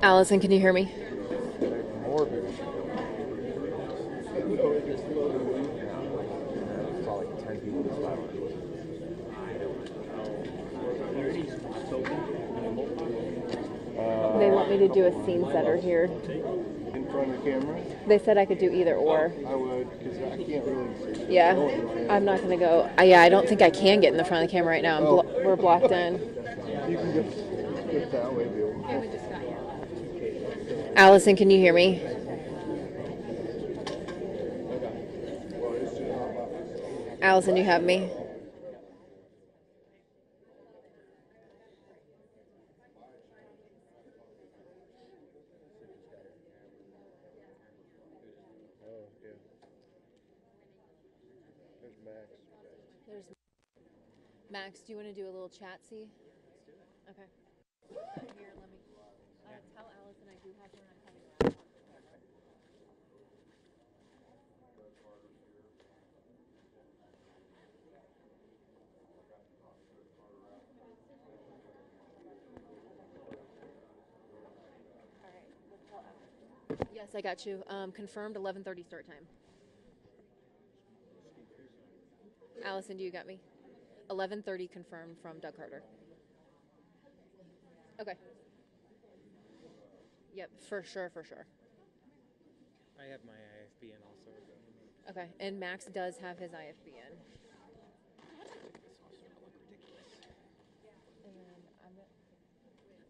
Allison, can you hear me? They want me to do a scene setter here. In front of the camera? They said I could do either or. I would, because I can't really see. Yeah, I'm not going to go. Yeah, I don't think I can get in the front of the camera right now. We're blocked in. You can get that way, Bill. Allison, can you hear me? Allison, you have me? Max, do you want to do a little chat-see? Okay. Here, let me tell Allison I do have her on coming around. All right, let's tell Allison. Yes, I got you. Confirmed 11:30 start time. Allison, do you got me? 11:30 confirmed from Doug Carter. Okay. Yep, for sure. I have my IFBN also. Okay, and Max does have his IFBN. And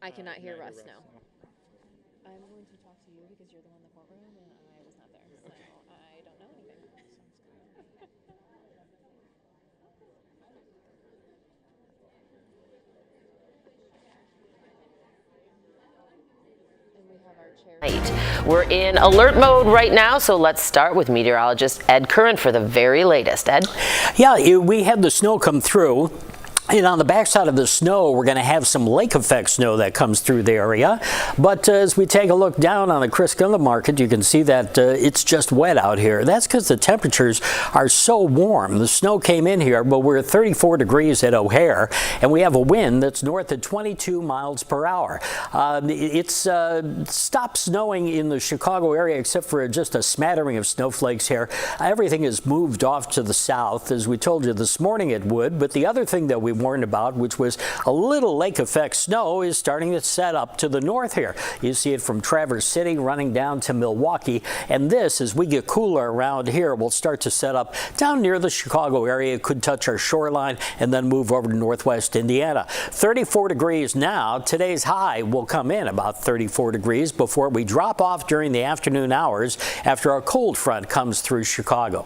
I cannot hear Russ now. I'm going to talk to you because you're the one in the courtroom and I was not there, so I don't know anything. We're in alert mode right now, so let's start with meteorologist Ed Curran for the very latest. Ed? Yeah, we had the snow come through. And on the backside of the snow, we're going to have some lake effect snow that comes through the area. But as we take a look down on the Christgunda market, you can see that it's just wet out here. That's because the temperatures are so warm. The snow came in here, but we're at 34 degrees at O'Hare, and we have a wind that's north of 22 miles per hour. It's stopped snowing in the Chicago area except for just a smattering of snowflakes here. Everything has moved off to the south, as we told you this morning it would. But the other thing that we warned about, which was a little lake effect snow, is starting to set up to the north here. You see it from Traverse City running down to Milwaukee, and this, as we get cooler around here, will start to set up down near the Chicago area. It could touch our shoreline and then move over to northwest Indiana. 34 degrees now. Today's high will come in about 34 degrees before we drop off during the afternoon hours after our cold front comes through Chicago.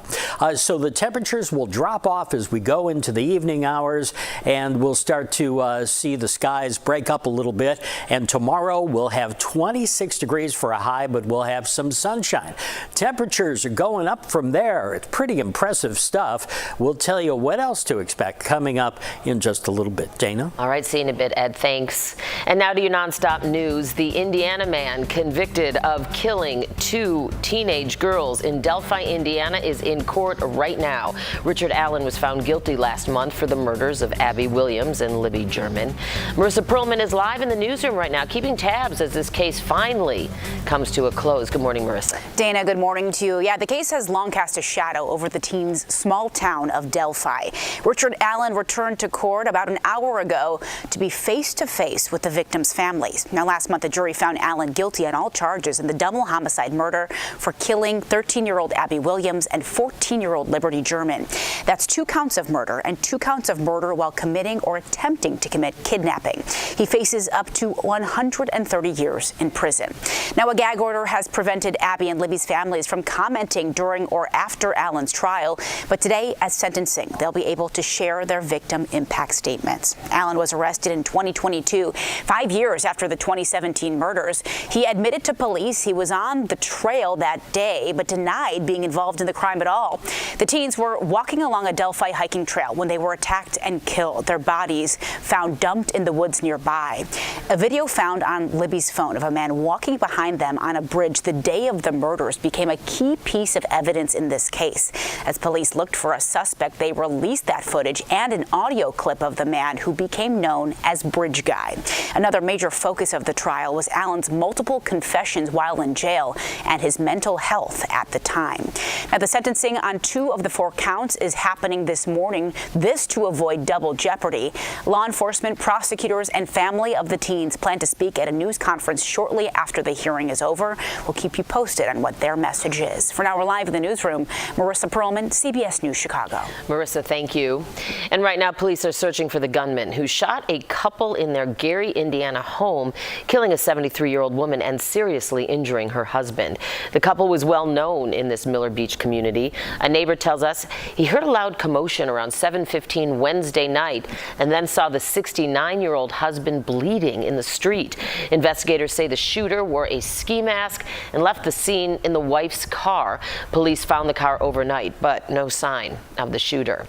So the temperatures will drop off as we go into the evening hours, and we'll start to see the skies break up a little bit. And tomorrow we'll have 26 degrees for a high, but we'll have some sunshine. Temperatures are going up from there. It's pretty impressive stuff. We'll tell you what else to expect coming up in just a little bit. Dana? All right, see you in a bit, Ed. Thanks. And now to your nonstop news. The Indiana man convicted of killing 2 teenage girls in Delphi, Indiana, is in court right now. Ricard Allen was found guilty last month for the murders of Abigail Williams and Libby German. Marissa Perlman is live in the newsroom right now, keeping tabs as this case finally comes to a close. Good morning, Marissa. Dana, good morning to you. Yeah, the case has long cast a shadow over the teen's small town of Delphi. Ricard Allen returned to court about an hour ago to be face-to-face with the victims' families. Now, last month, the jury found Allen guilty on all charges in the double homicide murder for killing 13-year-old Abby Williams and 14-year-old Liberty German. That's 2 counts of murder and 2 counts of murder while committing or attempting to commit kidnapping. He faces up to 130 years in prison. Now, a gag order has prevented Abby and Libby's families from commenting during or after Allen's trial, but today at sentencing, they'll be able to share their victim impact statements. Allen was arrested in 2022, 5 years after the 2017 murders. He admitted to police he was on the trail that day, but denied being involved in the crime at all. The teens were walking along a Delphi hiking trail when they were attacked and killed. Hill, their bodies found dumped in the woods nearby. A video found on Libby's phone of a man walking behind them on a bridge the day of the murders became a key piece of evidence in this case. As police looked for a suspect, they released that footage and an audio clip of the man who became known as Bridge Guy. Another major focus of the trial was Allen's multiple confessions while in jail and his mental health at the time. Now, the sentencing on 2 of the 4 counts is happening this morning, this to avoid double jeopardy. Law enforcement, prosecutors, and family of the teens plan to speak at a news conference shortly after the hearing is over. We'll keep you posted on what their message is. For now, we're live in the newsroom. Marissa Perlman, CBS News Chicago. Marissa, thank you. And right now, police are searching for the gunman who shot a couple in their Gary, Indiana home, killing a 73-year-old woman and seriously injuring her husband. The couple was well known in this Miller Beach community. A neighbor tells us he heard a loud commotion around 7:15 Wednesday night and then saw the 69-year-old husband bleeding in the street. Investigators say the shooter wore a ski mask and left the scene in the wife's car. Police found the car overnight, but no sign of the shooter.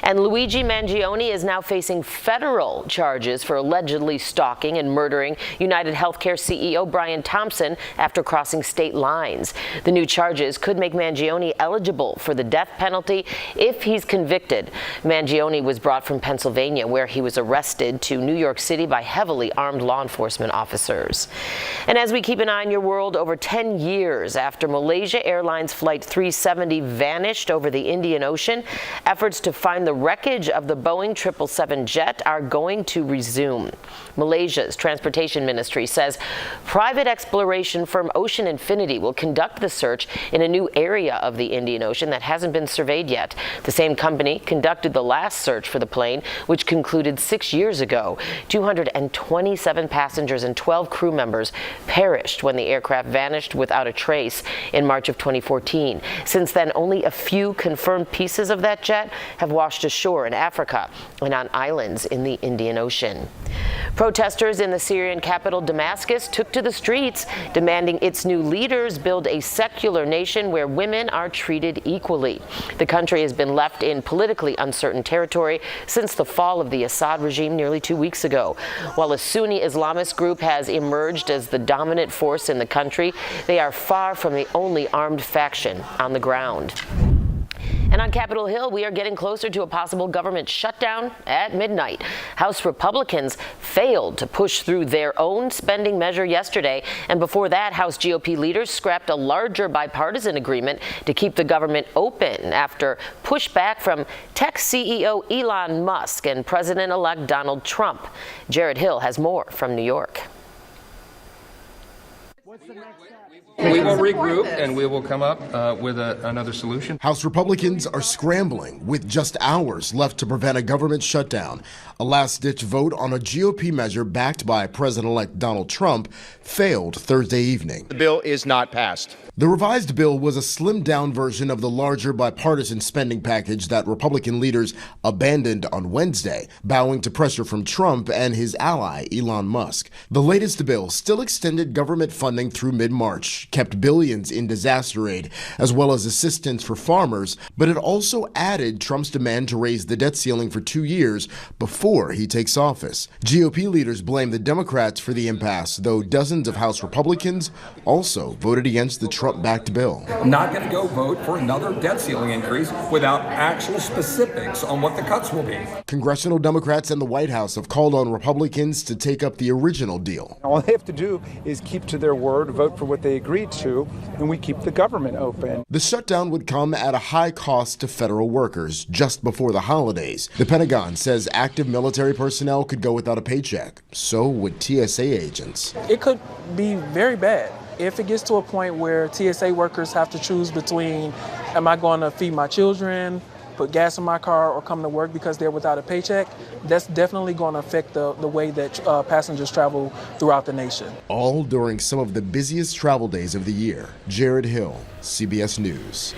And Luigi Mangione is now facing federal charges for allegedly stalking and murdering United Healthcare CEO Brian Thompson after crossing state lines. The new charges could make Mangione eligible for the death penalty if he's convicted. Mangione was brought from Pennsylvania, where he was arrested, to New York City by heavily armed law enforcement officers. And as we keep an eye on your world, over 10 years after Malaysia Airlines Flight 370 vanished over the Indian Ocean, efforts to find the wreckage of the Boeing 777 jet are going to resume. Malaysia's transportation ministry says private exploration firm Ocean Infinity will conduct the search in a new area of the Indian Ocean that hasn't been surveyed yet. The same company conducted the last search for the plane, which concluded 6 years ago. 227 passengers and 12 crew members perished when the aircraft vanished without a trace in March of 2014. Since then, only a few confirmed pieces of that jet have washed ashore in Africa and on islands in the Indian Ocean. Protesters in the Syrian capital Damascus took to the streets, demanding its new leaders build a secular nation where women are treated equally. The country has been left in politically uncertain territory since the fall of the Assad regime nearly 2 weeks ago. While a Sunni Islamist group has emerged as the dominant force in the country, they are far from the only armed faction on the ground. And on Capitol Hill, we are getting closer to a possible government shutdown at midnight. House Republicans failed to push through their own spending measure yesterday. And before that, House GOP leaders scrapped a larger bipartisan agreement to keep the government open after pushback from tech CEO Elon Musk and President-elect Donald Trump. Jared Hill has more from New York. We will regroup and we will come up with another solution. House Republicans are scrambling with just hours left to prevent a government shutdown. A last-ditch vote on a GOP measure backed by President-elect Donald Trump failed Thursday evening. The bill is not passed. The revised bill was a slimmed-down version of the larger bipartisan spending package that Republican leaders abandoned on Wednesday, bowing to pressure from Trump and his ally, Elon Musk. The latest bill still extended government funding through mid-March, kept billions in disaster aid, as well as assistance for farmers, but it also added Trump's demand to raise the debt ceiling for 2 years before he takes office. GOP leaders blame the Democrats for the impasse, though dozens of House Republicans also voted against the Trump-backed bill. I'm not going to go vote for another debt ceiling increase without actual specifics on what the cuts will be. Congressional Democrats and the White House have called on Republicans to take up the original deal. All they have to do is keep to their word, vote for what they agreed to, and we keep the government open. The shutdown would come at a high cost to federal workers just before the holidays. The Pentagon says active military personnel could go without a paycheck. So would TSA agents. It could be very bad. If it gets to a point where TSA workers have to choose between, am I going to feed my children, put gas in my car, or come to work because they're without a paycheck, that's definitely going to affect the way that passengers travel throughout the nation. All during some of the busiest travel days of the year. Jared Hill, CBS News.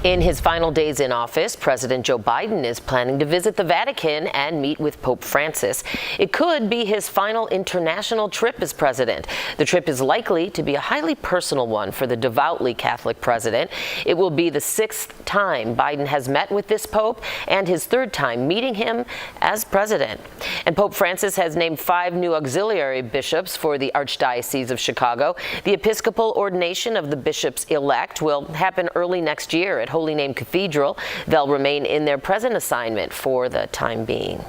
In his final days in office, President Joe Biden is planning to visit the Vatican and meet with Pope Francis. It could be his final international trip as president. The trip is likely to be a highly personal one for the devoutly Catholic president. It will be the 6th time Biden has met with this pope and his 3rd time meeting him as president. And Pope Francis has named 5 new auxiliary bishops for the Archdiocese of Chicago. The Episcopal ordination of the bishops-elect will happen early next year at Holy Name Cathedral. They'll remain in their present assignment for the time being.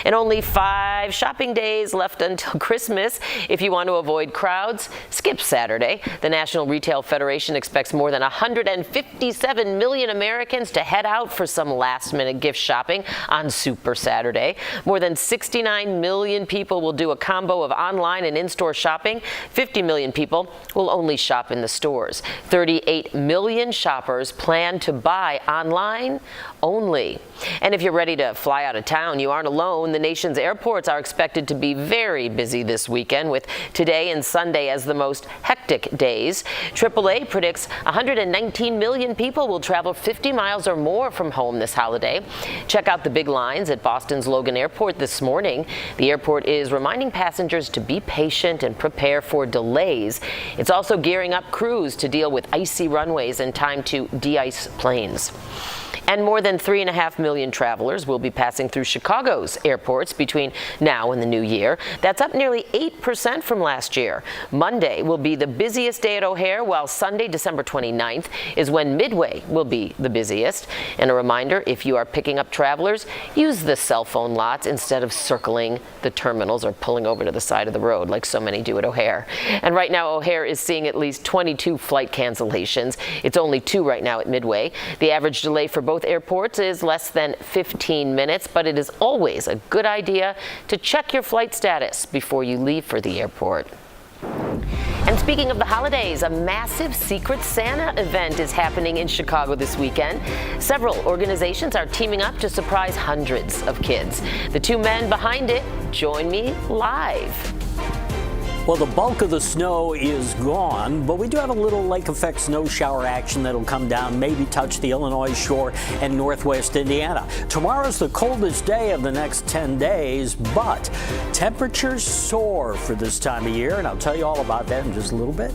And only 5 shopping days left until Christmas. If you want to avoid crowds, skip Saturday. The National Retail Federation expects more than 157 million Americans to head out for some last-minute gift shopping on Super Saturday. More than 69 million people will do a combo of online and in-store shopping. 50 million people will only shop in the stores. 38 million shoppers plan to buy online only. And if you're ready to fly out of town, you aren't alone. The nation's airports are expected to be very busy this weekend, with today and Sunday as the most hectic days. AAA predicts 119 million people will travel 50 miles or more from home this holiday. Check out the big lines at Boston's Logan Airport this morning. The airport is reminding passengers to be patient and prepare for delays. It's also gearing up crews to deal with icy runways in time to de-ice planes. And more than 3.5 million travelers will be passing through Chicago's airports between now and the new year. That's up nearly 8% from last year. Monday will be the busiest day at O'Hare, while Sunday, December 29th, is when Midway will be the busiest. And a reminder, if you are picking up travelers, use the cell phone lots instead of circling the terminals or pulling over to the side of the road like so many do at O'Hare. And right now, O'Hare is seeing at least 22 flight cancellations. It's only 2 right now at Midway. The average delay for both airports is less than 15 minutes, but it is always a good idea to check your flight status before you leave for the airport. And speaking of the holidays, a massive Secret Santa event is happening in Chicago this weekend. Several organizations are teaming up to surprise hundreds of kids. The 2 men behind it join me live. Well, the bulk of the snow is gone, but we do have a little lake effect snow shower action that'll come down, maybe touch the Illinois shore and northwest Indiana. Tomorrow's the coldest day of the next 10 days, but temperatures soar for this time of year, and I'll tell you all about that in just a little bit.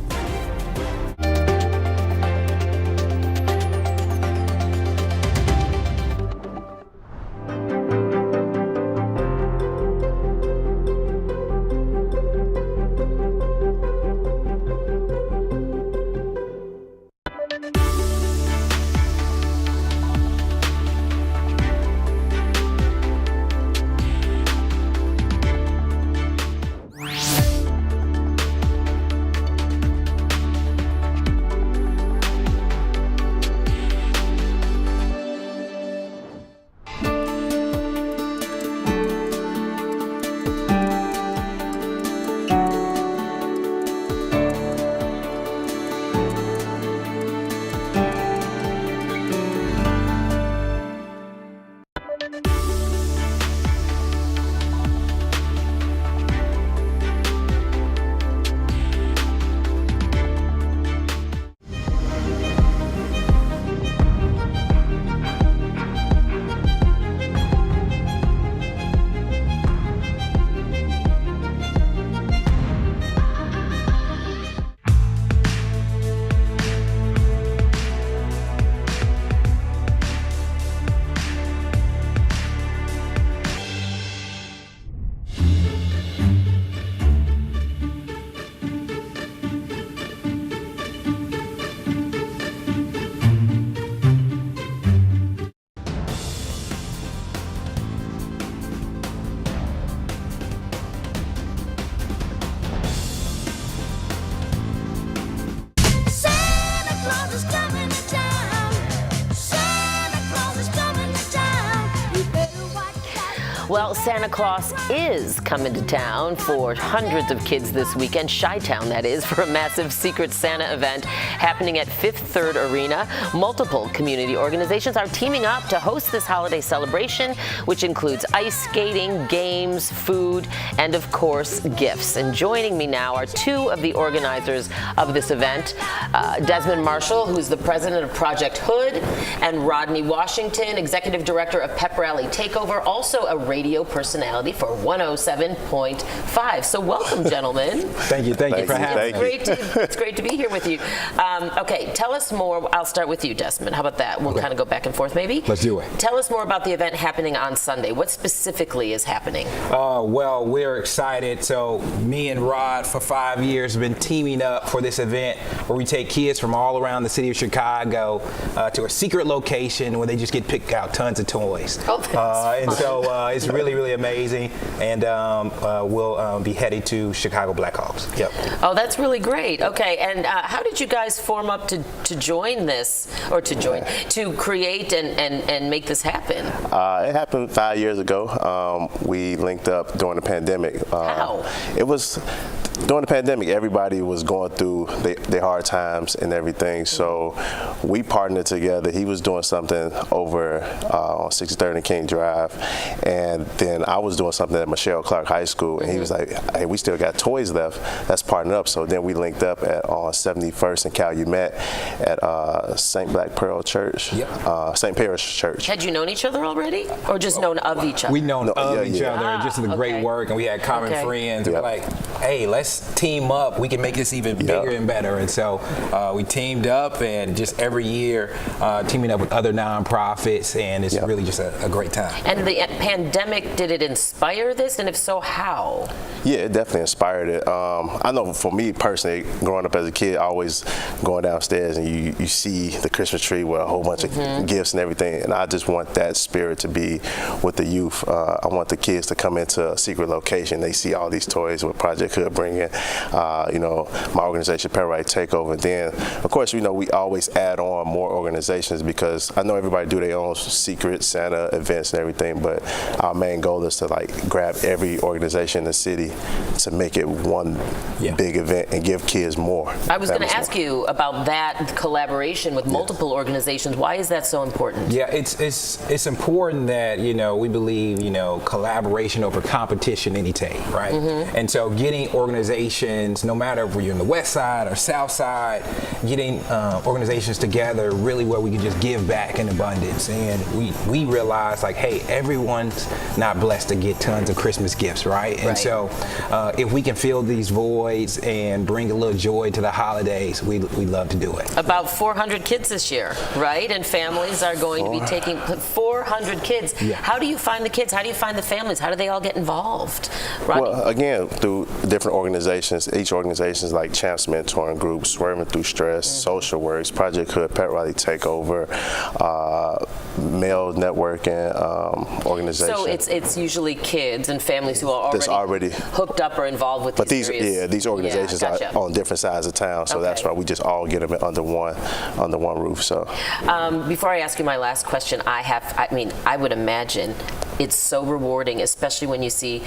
Well, Santa Claus is coming to town for hundreds of kids this weekend, Chi-Town that is, for a massive Secret Santa event happening at Fifth Third Arena. Multiple community organizations are teaming up to host this holiday celebration, which includes ice skating, games, food, and of course, gifts. And joining me now are two of the organizers of this event, Desmond Marshall, who's the president of Project Hood, and Rodney Washington, executive director of Pep Rally Takeover, also a radio personality for 107.5. So welcome, gentlemen. Thank you for having me. It's great to be here with you. Okay, tell us more. I'll start with you, Desmond. How about that? We'll kind of go back and forth, maybe. Let's do it. Tell us more about the event happening on Sunday. What specifically is happening? Well, we're excited. So me and Rod for 5 years have been teaming up for this event where we take kids from all around the city of Chicago to a secret location where they just get picked out tons of toys. And so it's really, really amazing. And we'll be heading to Chicago Blackhawks. Yep. Oh, that's really great. Okay, and how did you guys form up to join this, or to create and make this happen? It happened 5 years ago. We linked up during the pandemic. How? It was during the pandemic. Everybody was going through their hard times and everything. So we partnered together. He was doing something over on 63rd and King Drive, and then I was doing something at Michelle Clark High School, and he was like, "Hey, we still got toys left. Let's partner up." So then we linked up on 71st and Calumet at St. Black Pearl Church, St. Parish Church. Had you known each other already, or just known of each other? We known of each other, and just the great work, and we had common friends. We're like, hey, let's team up. We can make this even bigger and better. And so we teamed up, and just every year teaming up with other nonprofits, and it's really just a great time. And the pandemic, did it inspire this? And if so, how? Yeah, it definitely inspired it. I know for me personally, growing up as a kid, always going downstairs and you see the Christmas tree with a whole bunch of gifts and everything, and I just want that spirit to be with the youth. I want the kids to come into a secret location. They see all these toys with Project Hood bringing, my organization, Pep Rally Takeover. And then, of course, we always add on more organizations, because I know everybody do their own secret Santa events and everything, but our main goal is to grab every organization in the city to make it one big event and give kids more. I was going to ask you about that collaboration with multiple organizations. Why is that so important? Yeah, it's important that we believe collaboration over competition any day, right? And so getting organizations, no matter if you're in the west side or south side, getting organizations together really where we can just give back in abundance. And we realize hey, everyone's not blessed to get tons of Christmas gifts, right? And so if we can fill these voids and bring a little joy to the holidays, we love to do it. About 400 kids this year, right? And families are going to be taking 400 kids. How do you find the kids? How do you find the families? How do they all get involved? Rodney? Well, again, through different organizations. Each organization is like Champs Mentoring Group, Swerving Through Stress, Social Works, Project Hood, Pep Rally Takeover, Male Networking organization. So it's usually kids and families who are already hooked up or involved with these areas. These organizations are on different sides of town, so that's why we just all get them under one roof. So before I ask you my last question, I would imagine it's so rewarding, especially when you see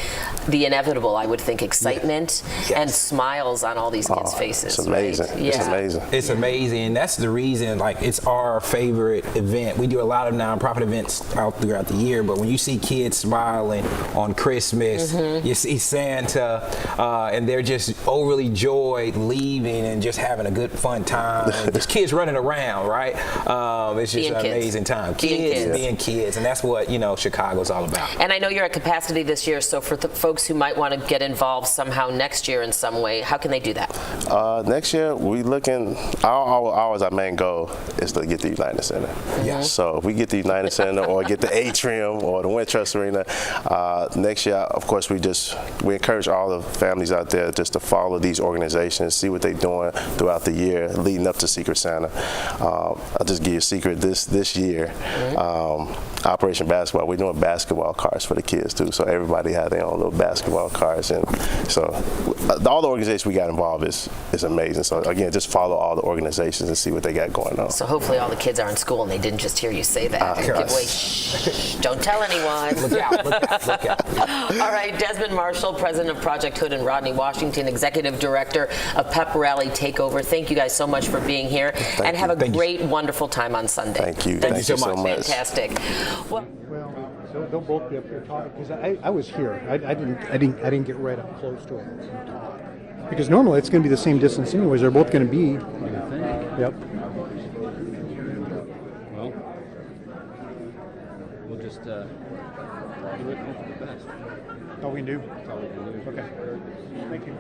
the inevitable, I would think, excitement and smiles on all these kids' faces. It's amazing. Right? It's amazing. It's amazing, and that's the reason, it's our favorite event. We do a lot of nonprofit events out throughout the year, but when you see kids smiling on Christmas, you see Santa, and they're just overly joyed leaving and just having a good, fun time. There's kids running around, right? It's just an amazing time. Kids being kids, and that's what, Chicago's all about. And I know you're at capacity this year, so for the folks who might want to get involved somehow next year in some way, how can they do that? Next year, we looking, our main goal is to get the United Center. So if we get the United Center or get the Atrium or the Wintrust Arena, next year, of course, we encourage all the families out there just to follow these organizations, see what they're doing throughout the year leading up to Secret Santa. I'll just give you a secret. This year, Operation Basketball, we're doing basketball basketball cards for the kids too. So everybody had their own little basketball cards, and so all the organizations we got involved is amazing. So again, just follow all the organizations and see what they got going on. So hopefully all the kids are in school and they didn't just hear you say that. Give away, shh, don't tell anyone. Look out, look out, look out. All right, Desmond Marshall, president of Project Hood, and Rodney Washington, executive director of Pep Rally Takeover. Thank you guys so much for being here, and have a great, wonderful time on Sunday. Thank you. Thank you so much. Fantastic. Well, they'll both be up here talking, because I was here. I didn't get right up close to it and talk, because normally it's going to be the same distance anyways. They're both going to be. Yep. Well, we'll just do it and hope for the best. All we can do. That's all we can do. Okay. Thank you.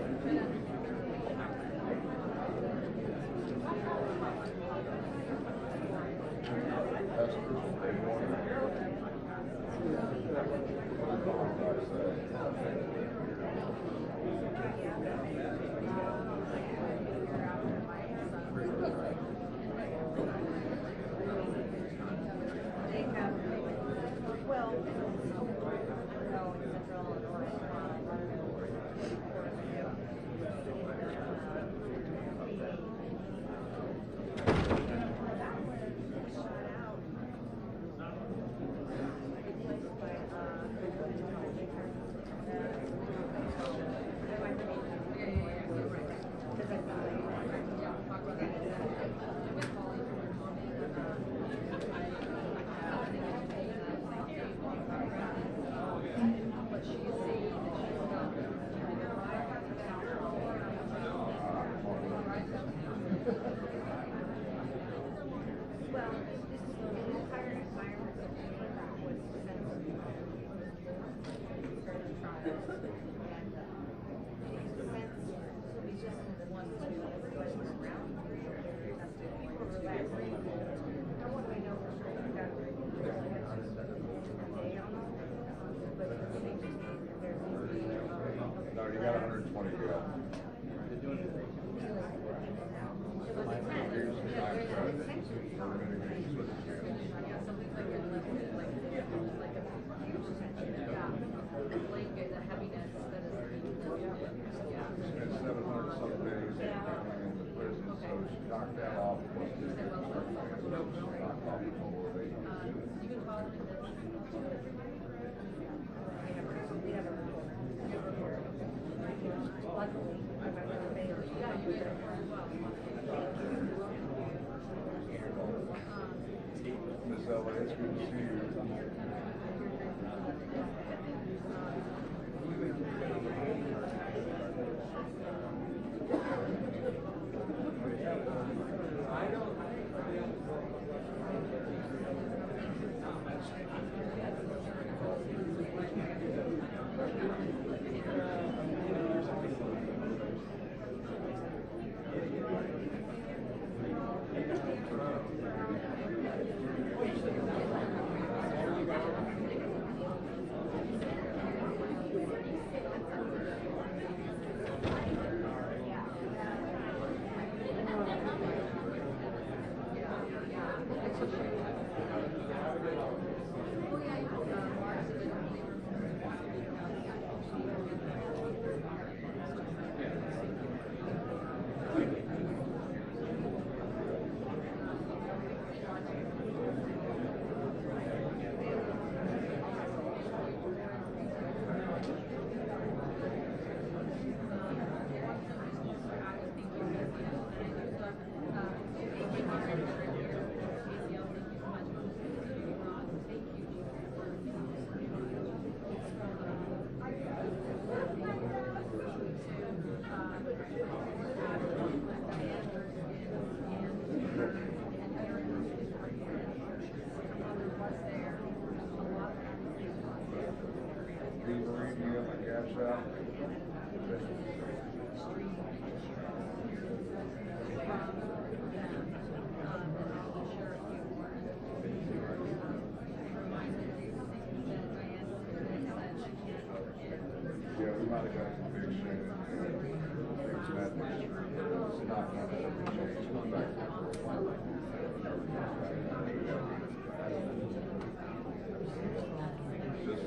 Just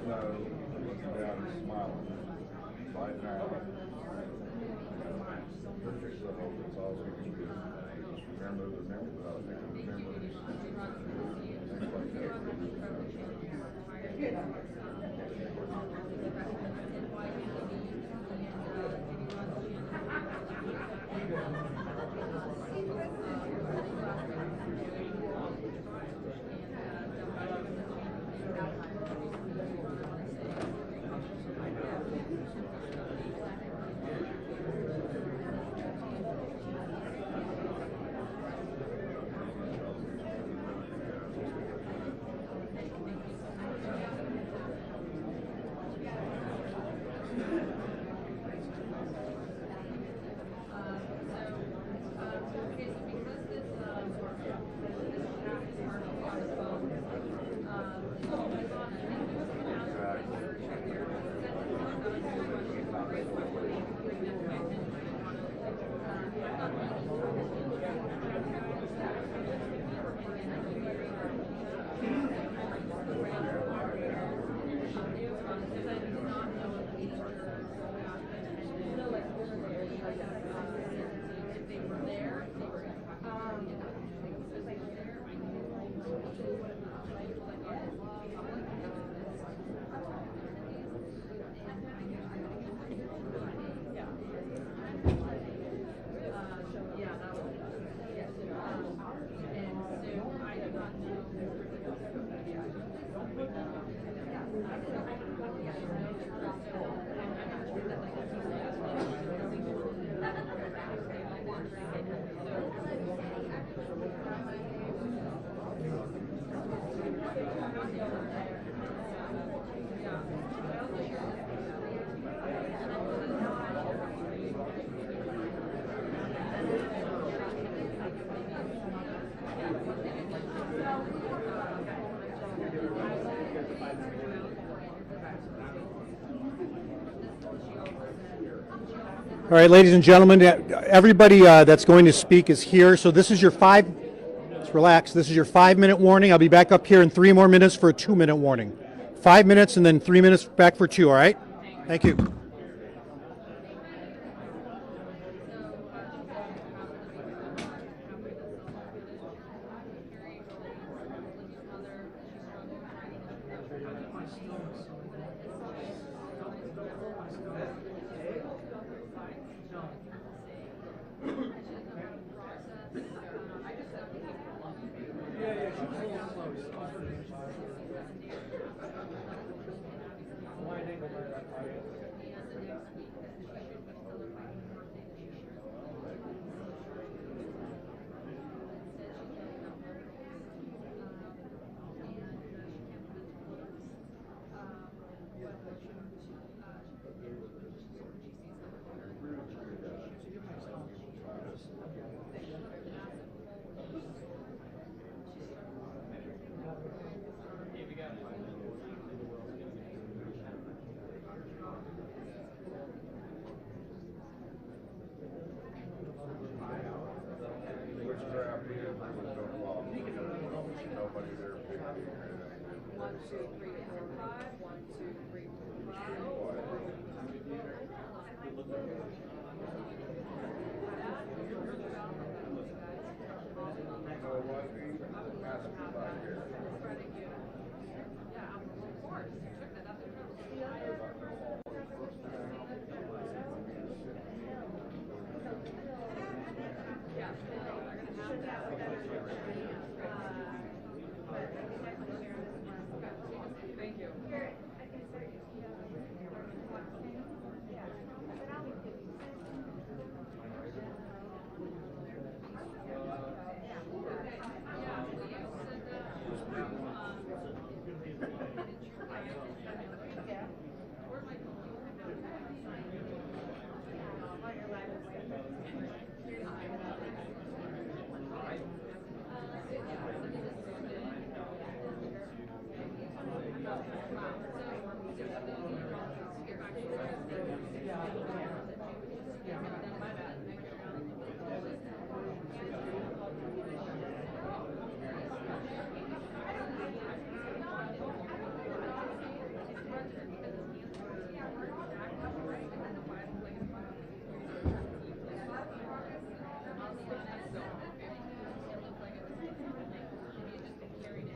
All right, ladies and gentlemen, everybody that's going to speak is here. So this is your let's relax. This is your 5-minute warning. I'll be back up here in 3 more minutes for a 2-minute warning. 5 minutes and then 3 minutes back for 2, all right? Thank you.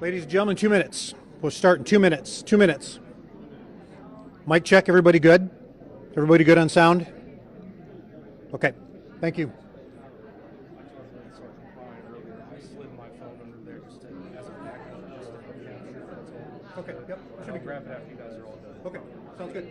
Ladies and gentlemen, 2 minutes. We'll start in 2 minutes. 2 minutes. Mic check. Everybody good? Everybody good on sound? Okay. Thank you. Okay. Yep. Should be grab it after you guys are all done. Okay. Sounds good.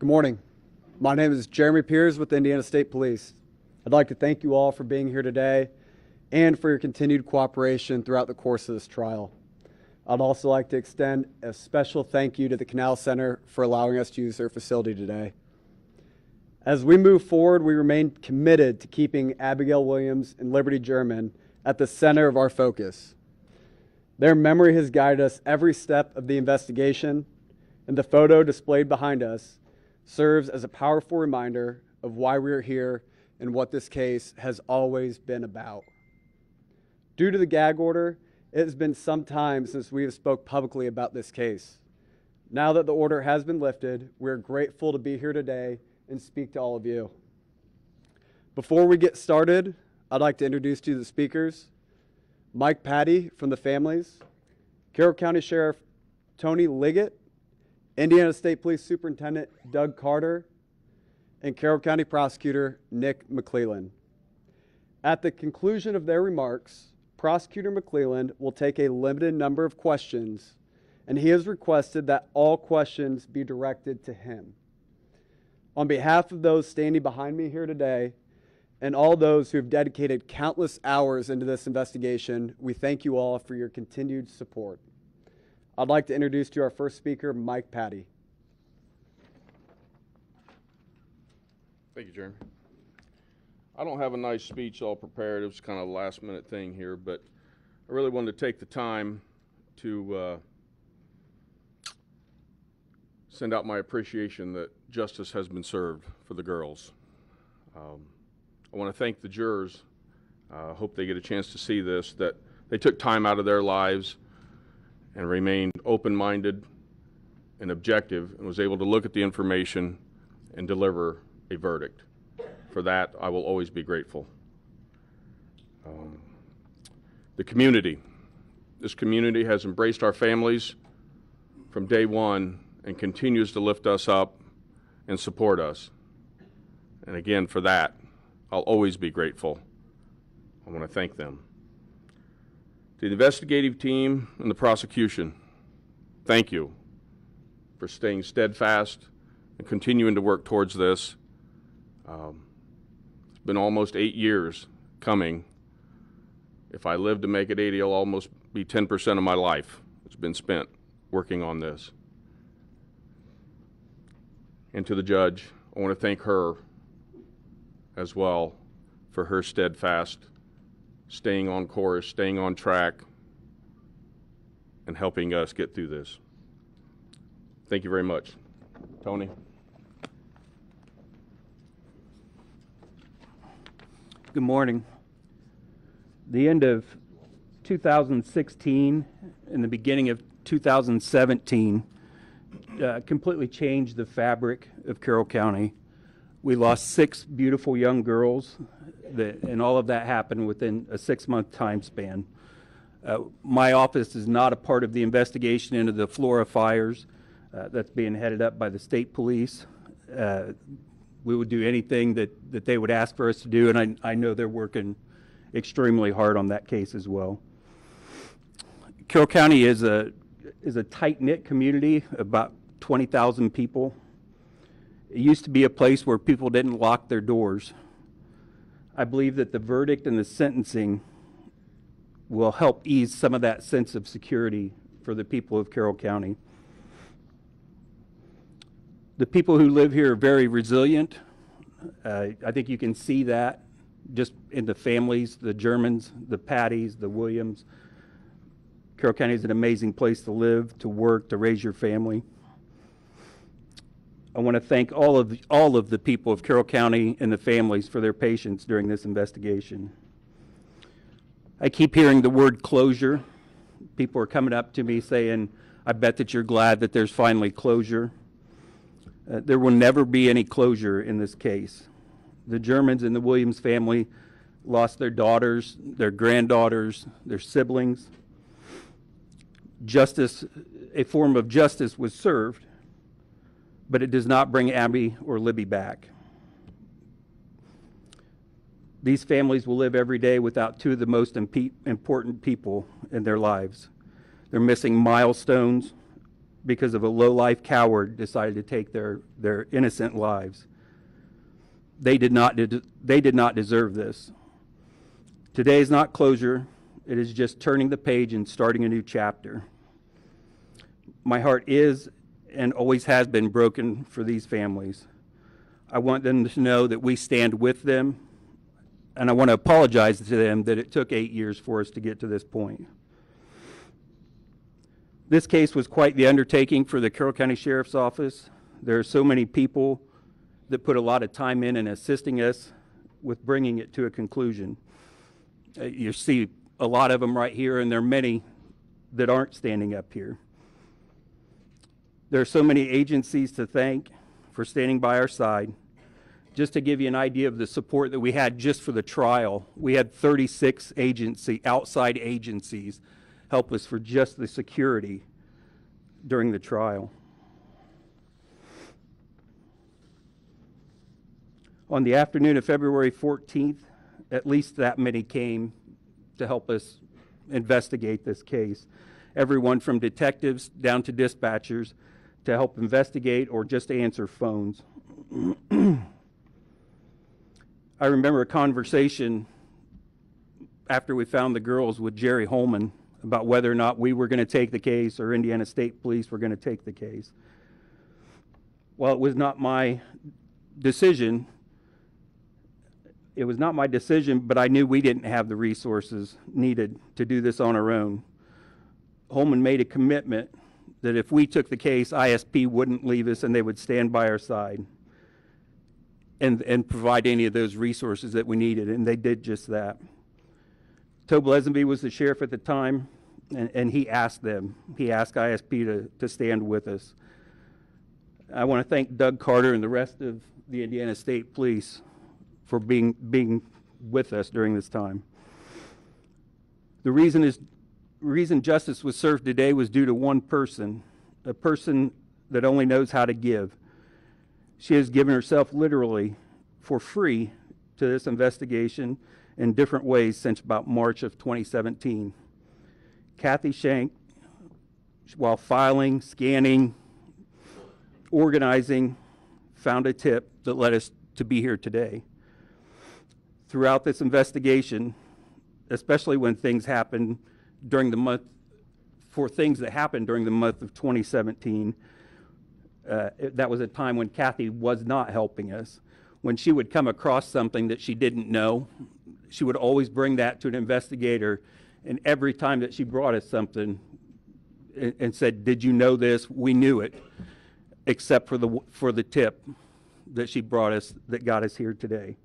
Good morning. My name is Jeremy Piers with the Indiana State Police. I'd like to thank you all for being here today and for your continued cooperation throughout the course of this trial. I'd also like to extend a special thank you to the Canal Center for allowing us to use their facility today. As we move forward, we remain committed to keeping Abigail Williams and Liberty German at the center of our focus. Their memory has guided us every step of the investigation, and the photo displayed behind us serves as a powerful reminder of why we are here and what this case has always been about. Due to the gag order, it has been some time since we have spoke publicly about this case. Now that the order has been lifted, we are grateful to be here today and speak to all of you. Before we get started, I'd like to introduce to you the speakers: Mike Patty from the families, Carroll County Sheriff Tony Liggett, Indiana State Police Superintendent Doug Carter, and Carroll County Prosecutor Nick McClelland. At the conclusion of their remarks, Prosecutor McClelland will take a limited number of questions, and he has requested that all questions be directed to him. On behalf of those standing behind me here today, and all those who have dedicated countless hours into this investigation, we thank you all for your continued support. I'd like to introduce to you our first speaker, Mike Patty. Thank you, Jeremy. I don't have a nice speech all prepared. It was kind of a last-minute thing here, but I really wanted to take the time to send out my appreciation that justice has been served for the girls. I want to thank the jurors. I hope they get a chance to see this, that they took time out of their lives and remained open-minded and objective and was able to look at the information and deliver a verdict. For that, I will always be grateful. The community. This community has embraced our families from day one and continues to lift us up and support us. And again, for that, I'll always be grateful. I want to thank them. To the investigative team and the prosecution, thank you for staying steadfast and continuing to work towards this. It's been almost 8 years coming. If I live to make it 80, it'll almost be 10% of my life that's been spent working on this. And to the judge, I want to thank her as well for her steadfast staying on course, staying on track, and helping us get through this. Thank you very much. Tony. Good morning. The end of 2016 and the beginning of 2017 completely changed the fabric of Carroll County. We lost 6 beautiful young girls, and all of that happened within a 6-month time span. My office is not a part of the investigation into the Flora fires. That's being headed up by the state police. We would do anything that they would ask for us to do, and I know they're working extremely hard on that case as well. Carroll County is a tight-knit community, about 20,000 people. It used to be a place where people didn't lock their doors. I believe that the verdict and the sentencing will help ease some of that sense of security for the people of Carroll County. The people who live here are very resilient. I think you can see that just in the families, the Germans, the Patties, the Williams. Carroll County is an amazing place to live, to work, to raise your family. I want to thank all of the people of Carroll County and the families for their patience during this investigation. I keep hearing the word closure. People are coming up to me saying, I bet that you're glad that there's finally closure. There will never be any closure in this case. The Germans and the Williams family lost their daughters, their granddaughters, their siblings. Justice, a form of justice was served, but it does not bring Abby or Libby back. These families will live every day without 2 of the most important people in their lives. They're missing milestones because of a low-life coward decided to take their innocent lives. They did not deserve this. Today is not closure. It is just turning the page and starting a new chapter. My heart is and always has been broken for these families. I want them to know that we stand with them, and I want to apologize to them that it took 8 years for us to get to this point. This case was quite the undertaking for the Carroll County Sheriff's Office. There are so many people that put a lot of time in assisting us with bringing it to a conclusion. You see a lot of them right here, and there are many that aren't standing up here. There are so many agencies to thank for standing by our side. Just to give you an idea of the support that we had just for the trial, we had 36 outside agencies help us for just the security during the trial. On the afternoon of February 14th, at least that many came to help us investigate this case. Everyone from detectives down to dispatchers to help investigate or just answer phones. I remember a conversation after we found the girls with Jerry Holman about whether or not we were going to take the case or Indiana State Police were going to take the case. Well, it was not my decision. But I knew we didn't have the resources needed to do this on our own. Holman made a commitment that if we took the case, ISP wouldn't leave us and they would stand by our side and provide any of those resources that we needed, and they did just that. Tobe Lesenby was the sheriff at the time, and he asked ISP to stand with us. I want to thank Doug Carter and the rest of the Indiana State Police for being with us during this time. The reason justice was served today was due to one person, a person that only knows how to give. She has given herself literally for free to this investigation in different ways since about March of 2017. Kathy Shank, while filing, scanning, organizing, found a tip that led us to be here today. Throughout this investigation, especially when things happened during the month, for things that happened during the month of 2017, that was a time when Kathy was not helping us. When she would come across something that she didn't know, she would always bring that to an investigator, and every time that she brought us something and said, "Did you know this?" we knew it, except for the tip that she brought us that got us here today.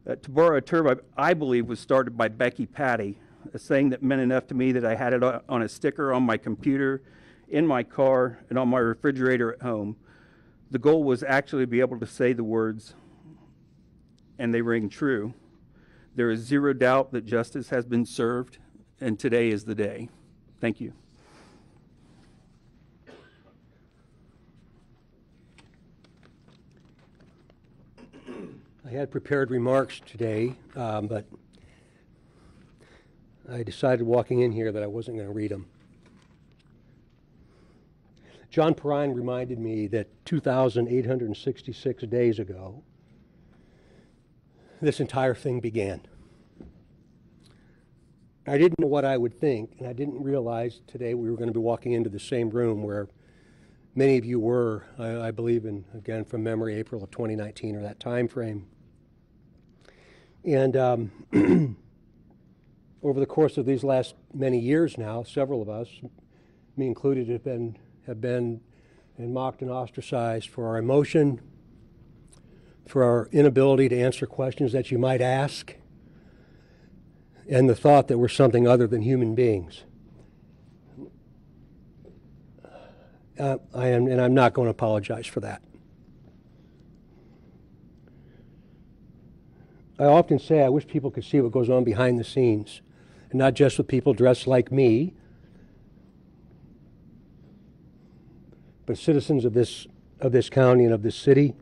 To borrow a term I believe was started by Becky Patty, a saying that meant enough to me that I had it on a sticker on my computer, in my car, and on my refrigerator at home. The goal was actually to be able to say the words, and they ring true. There is zero doubt that justice has been served, and today is the day. Thank you. I had prepared remarks today, but I decided walking in here that I wasn't going to read them. John Perrine reminded me that 2,866 days ago, this entire thing began. I didn't know what I would think, and I didn't realize today we were going to be walking into the same room where many of you were, I believe in, again, from memory, April of 2019 or that time frame. And over the course of these last many years now, several of us, me included, have been mocked and ostracized for our emotion, for our inability to answer questions that you might ask, and the thought that we're something other than human beings. I'm not going to apologize for that. I often say I wish people could see what goes on behind the scenes, and not just with people dressed like me, but citizens of this county and of this city.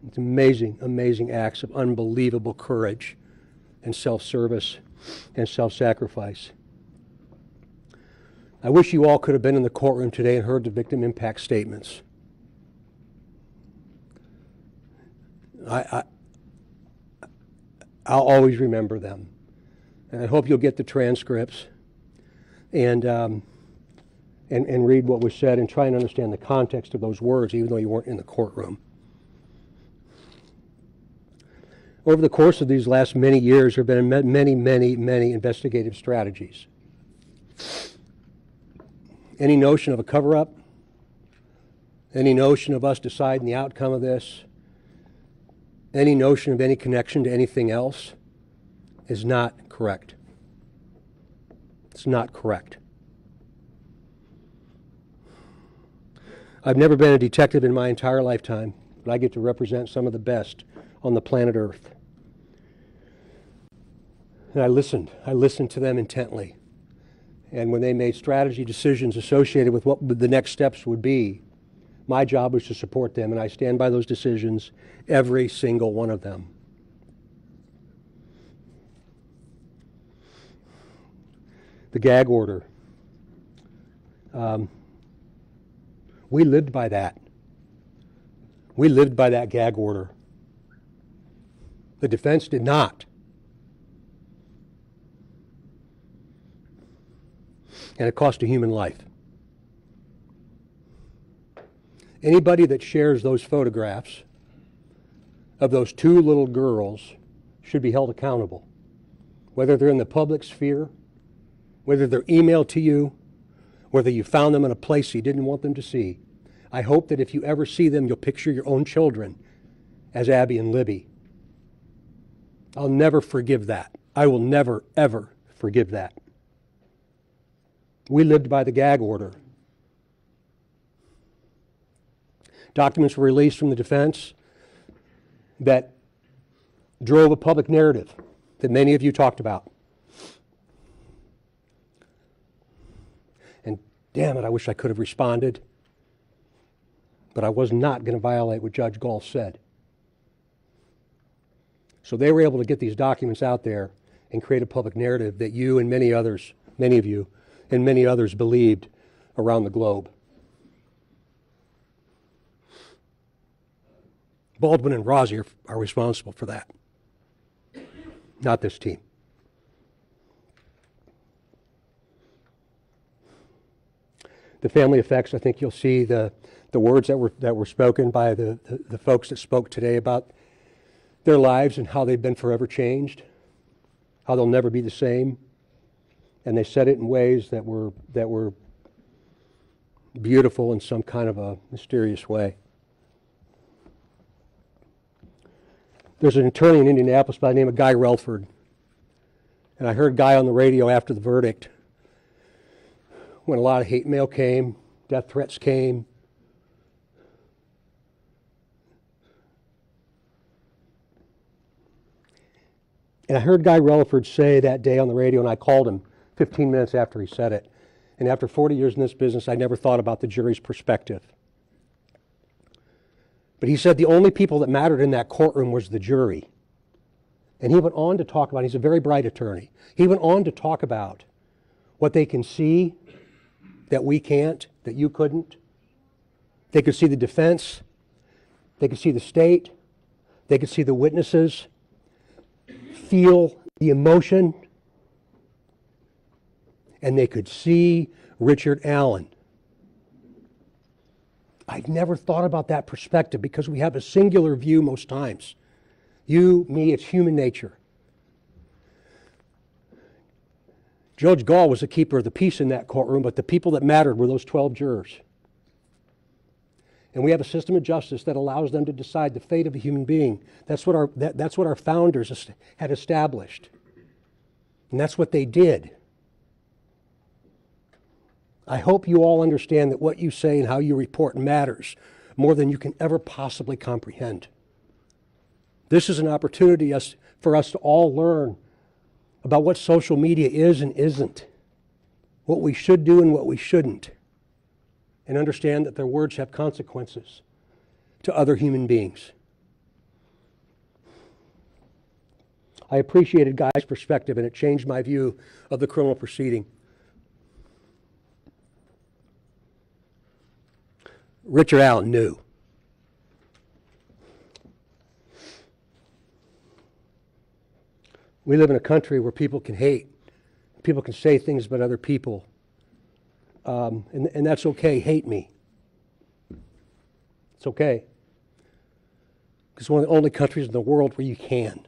It's amazing, amazing acts of unbelievable courage and self-service and self-sacrifice. I wish you all could have been in the courtroom today and heard the victim impact statements. I'll always remember them. And I hope you'll get the transcripts and read what was said and try and understand the context of those words, even though you weren't in the courtroom. Over the course of these last many years, there have been many, many, many investigative strategies. Any notion of a cover-up, any notion of us deciding the outcome of this, any notion of any connection to anything else is not correct. It's not correct. I've never been a detective in my entire lifetime, but I get to represent some of the best on the planet Earth. And I listened to them intently. And when they made strategy decisions associated with what the next steps would be, my job was to support them, and I stand by those decisions, every single one of them. The gag order. We lived by that. We lived by that gag order. The defense did not. And it cost a human life. Anybody that shares those photographs of those two little girls should be held accountable, whether they're in the public sphere, whether they're emailed to you, whether you found them in a place you didn't want them to see. I hope that if you ever see them, you'll picture your own children as Abby and Libby. I'll never forgive that. I will never, ever forgive that. We lived by the gag order. Documents were released from the defense that drove a public narrative that many of you talked about. And damn it, I wish I could have responded, but I was not going to violate what Judge Gall said. So they were able to get these documents out there and create a public narrative that you and many others, many of you, and many others believed around the globe. Baldwin and Rossi are responsible for that, not this team. The family effects, I think you'll see the words that were spoken by the folks that spoke today about their lives and how they've been forever changed, how they'll never be the same. And they said it in ways that were beautiful in some kind of a mysterious way. There's an attorney in Indianapolis by the name of Guy Relford. And I heard Guy on the radio after the verdict when a lot of hate mail came, death threats came. And I heard Guy Relford say that day on the radio, and I called him 15 minutes after he said it. And after 40 years in this business, I never thought about the jury's perspective. But he said the only people that mattered in that courtroom was the jury. And he went on to talk about, he's a very bright attorney, he went on to talk about what they can see that we can't, that you couldn't. They could see the defense, they could see the state, they could see the witnesses, feel the emotion, and they could see Ricard Allen. I'd never thought about that perspective because we have a singular view most times. You, me, it's human nature. Judge Gall was the keeper of the peace in that courtroom, but the people that mattered were those 12 jurors. And we have a system of justice that allows them to decide the fate of a human being. That's what our founders had established. And that's what they did. I hope you all understand that what you say and how you report matters more than you can ever possibly comprehend. This is an opportunity for us to all learn about what social media is and isn't, what we should do and what we shouldn't, and understand that their words have consequences to other human beings. I appreciated Guy's perspective, and it changed my view of the criminal proceeding. Ricard Allen knew. We live in a country where people can hate. People can say things about other people. And that's okay. Hate me. It's okay. It's one of the only countries in the world where you can.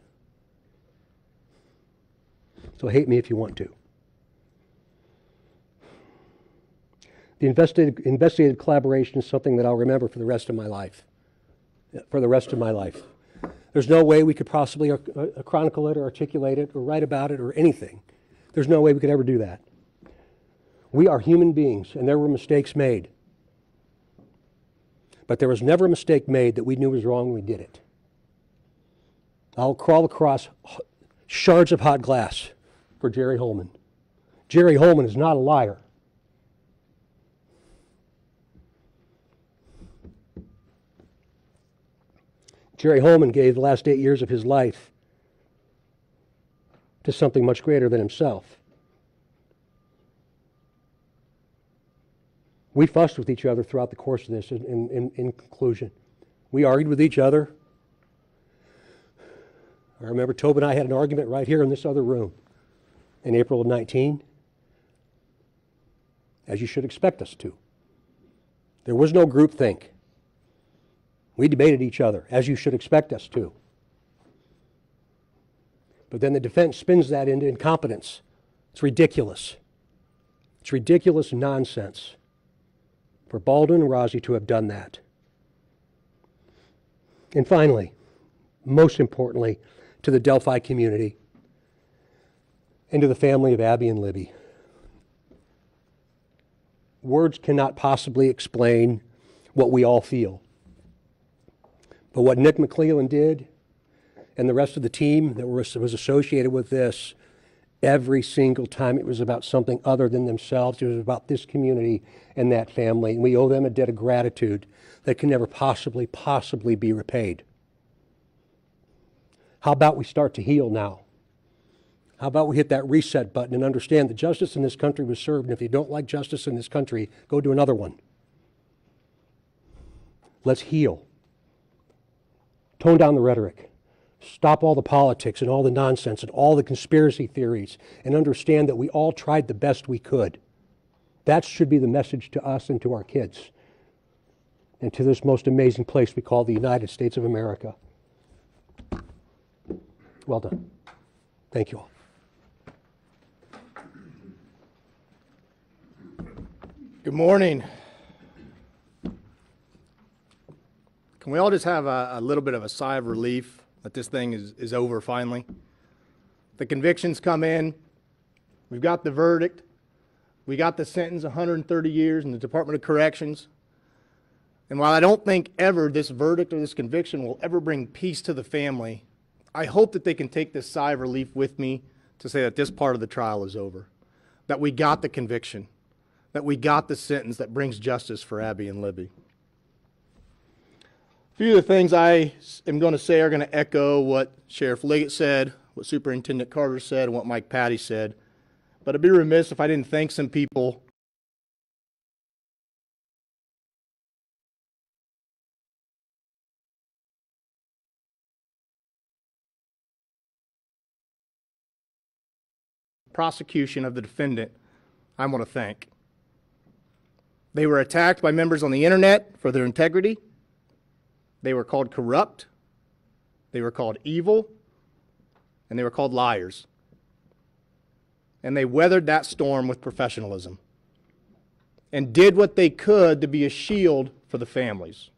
So hate me if you want to. The investigative collaboration is something that I'll remember for the rest of my life. For the rest of my life. There's no way we could possibly chronicle it or articulate it or write about it or anything. There's no way we could ever do that. We are human beings, and there were mistakes made. But there was never a mistake made that we knew was wrong when we did it. I'll crawl across shards of hot glass for Jerry Holman. Jerry Holman is not a liar. Jerry Holman gave the last 8 years of his life to something much greater than himself. We fussed with each other throughout the course of this in conclusion. We argued with each other. I remember Tobe and I had an argument right here in this other room in April of 19, as you should expect us to. There was no groupthink. We debated each other, as you should expect us to. But then the defense spins that into incompetence. It's ridiculous. It's ridiculous nonsense for Baldwin and Rozzi to have done that. And finally, most importantly, to the Delphi community and to the family of Abby and Libby. Words cannot possibly explain what we all feel. But what Nick McClellan did and the rest of the team that was associated with this, every single time it was about something other than themselves. It was about this community and that family. And we owe them a debt of gratitude that can never possibly be repaid. How about we start to heal now? How about we hit that reset button and understand that justice in this country was served, and if you don't like justice in this country, go do another one. Let's heal. Tone down the rhetoric. Stop all the politics and all the nonsense and all the conspiracy theories, and understand that we all tried the best we could. That should be the message to us and to our kids and to this most amazing place we call the United States of America. Well done. Thank you all. Good morning. Can we all just have a little bit of a sigh of relief that this thing is over finally. The convictions come in. We've got the verdict. We got the sentence, 130 years in the Department of Corrections. And while I don't think ever this verdict or this conviction will ever bring peace to the family, I hope that they can take this sigh of relief with me to say that this part of the trial is over, that we got the conviction, that we got the sentence that brings justice for Abby and Libby. A few of the things I am going to say are going to echo what Sheriff Liggett said, what Superintendent Carter said, and what Mike Patty said. But I'd be remiss if I didn't thank some people prosecution of the defendant I want to thank. They were attacked by members on the internet for their integrity. They were called corrupt. They were called evil. And they were called liars. And they weathered that storm with professionalism and did what they could to be a shield for the families.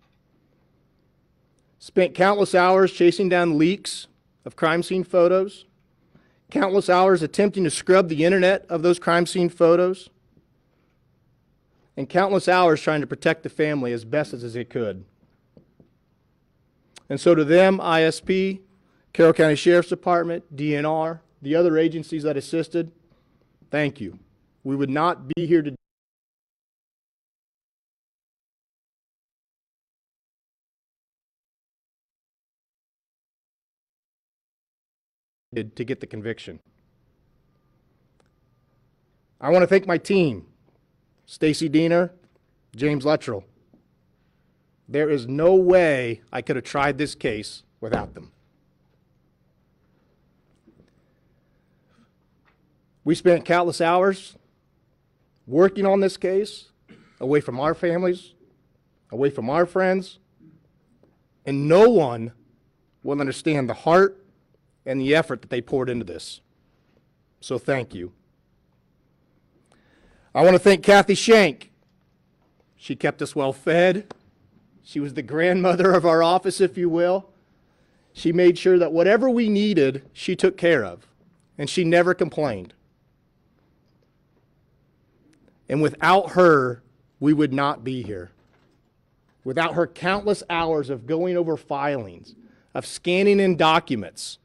Spent countless hours chasing down leaks of crime scene photos, countless hours attempting to scrub the internet of those crime scene photos, and countless hours trying to protect the family as best as they could. And so to them, ISP, Carroll County Sheriff's Department, DNR, the other agencies that assisted, thank you. We would not be here today to get the conviction. I want to thank my team, Stacy Diener, James Luttrell. There is no way I could have tried this case without them. We spent countless hours working on this case, away from our families, away from our friends, and no one will understand the heart and the effort that they poured into this. So thank you. I want to thank Kathy Shank. She kept us well fed. She was the grandmother of our office, if you will. She made sure that whatever we needed, she took care of, and she never complained. And without her, we would not be here. Without her countless hours of going over filings, of scanning in documents,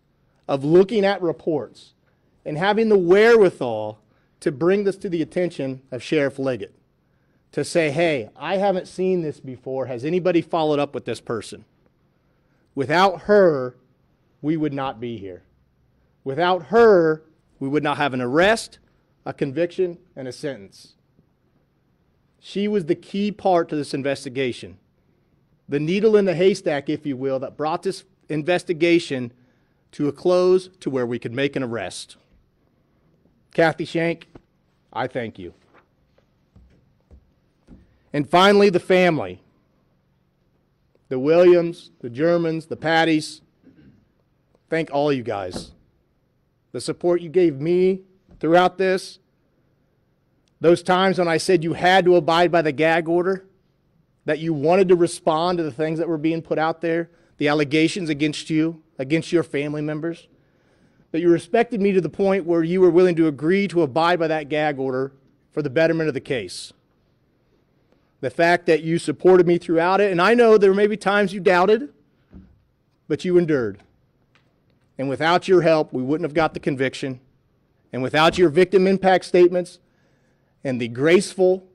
of looking at reports, and having the wherewithal to bring this to the attention of Sheriff Liggett, to say, hey, I haven't seen this before. Has anybody followed up with this person? Without her, we would not be here. Without her, we would not have an arrest, a conviction, and a sentence. She was the key part to this investigation, the needle in the haystack, if you will, that brought this investigation to a close to where we could make an arrest. Kathy Shank, I thank you. And finally, the family. The Williams, the Germans, the Patties. Thank all you guys. The support you gave me throughout this. Those times when I said you had to abide by the gag order, that you wanted to respond to the things that were being put out there, the allegations against you, against your family members, that you respected me to the point where you were willing to agree to abide by that gag order for the betterment of the case. The fact that you supported me throughout it, and I know there may be times you doubted, but you endured. And without your help, we wouldn't have got the conviction. And without your victim impact statements and the graceful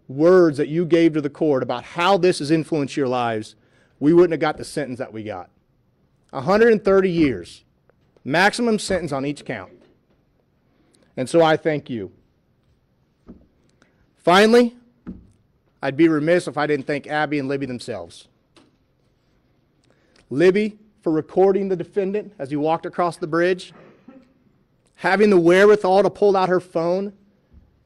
words that you gave to the court about how this has influenced your lives, we wouldn't have got the sentence that we got. 130 years, maximum sentence on each count. And so I thank you. Finally, I'd be remiss if I didn't thank Abby and Libby themselves. Libby for recording the defendant as he walked across the bridge, having the wherewithal to pull out her phone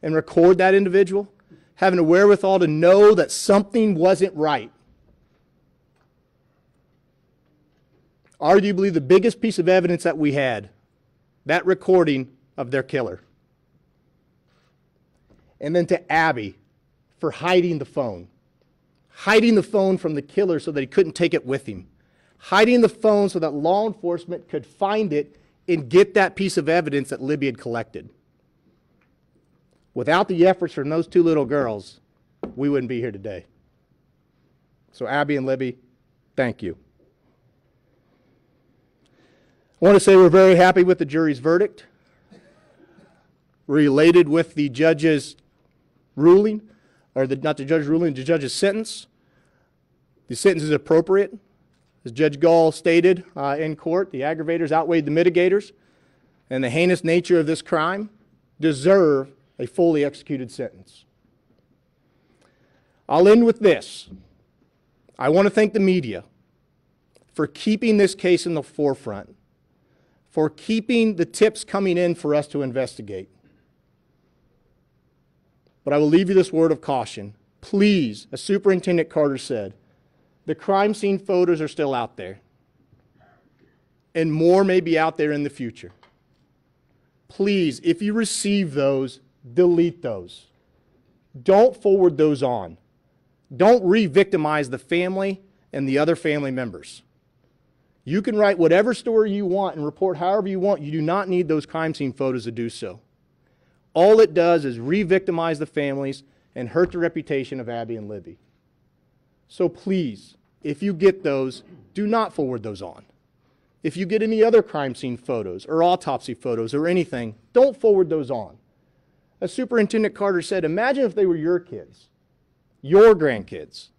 and record that individual, having the wherewithal to know that something wasn't right. Arguably the biggest piece of evidence that we had, that recording of their killer. And then to Abby for hiding the phone from the killer so that he couldn't take it with him, hiding the phone so that law enforcement could find it and get that piece of evidence that Libby had collected. Without the efforts from those two little girls, we wouldn't be here today. So Abby and Libby, thank you. I want to say we're very happy with the jury's verdict. We're elated with the judge's ruling, or not the judge's ruling, the judge's sentence. The sentence is appropriate. As Judge Gall stated in court, the aggravators outweighed the mitigators, and the heinous nature of this crime deserve a fully executed sentence. I'll end with this. I want to thank the media for keeping this case in the forefront, for keeping the tips coming in for us to investigate. But I will leave you this word of caution. Please, as Superintendent Carter said, the crime scene photos are still out there, and more may be out there in the future. Please, if you receive those, delete those. Don't forward those on. Don't re-victimize the family and the other family members. You can write whatever story you want and report however you want. You do not need those crime scene photos to do so. All it does is re-victimize the families and hurt the reputation of Abby and Libby. So please, if you get those, do not forward those on. If you get any other crime scene photos or autopsy photos or anything, don't forward those on. As Superintendent Carter said, imagine if they were your kids, your grandkids.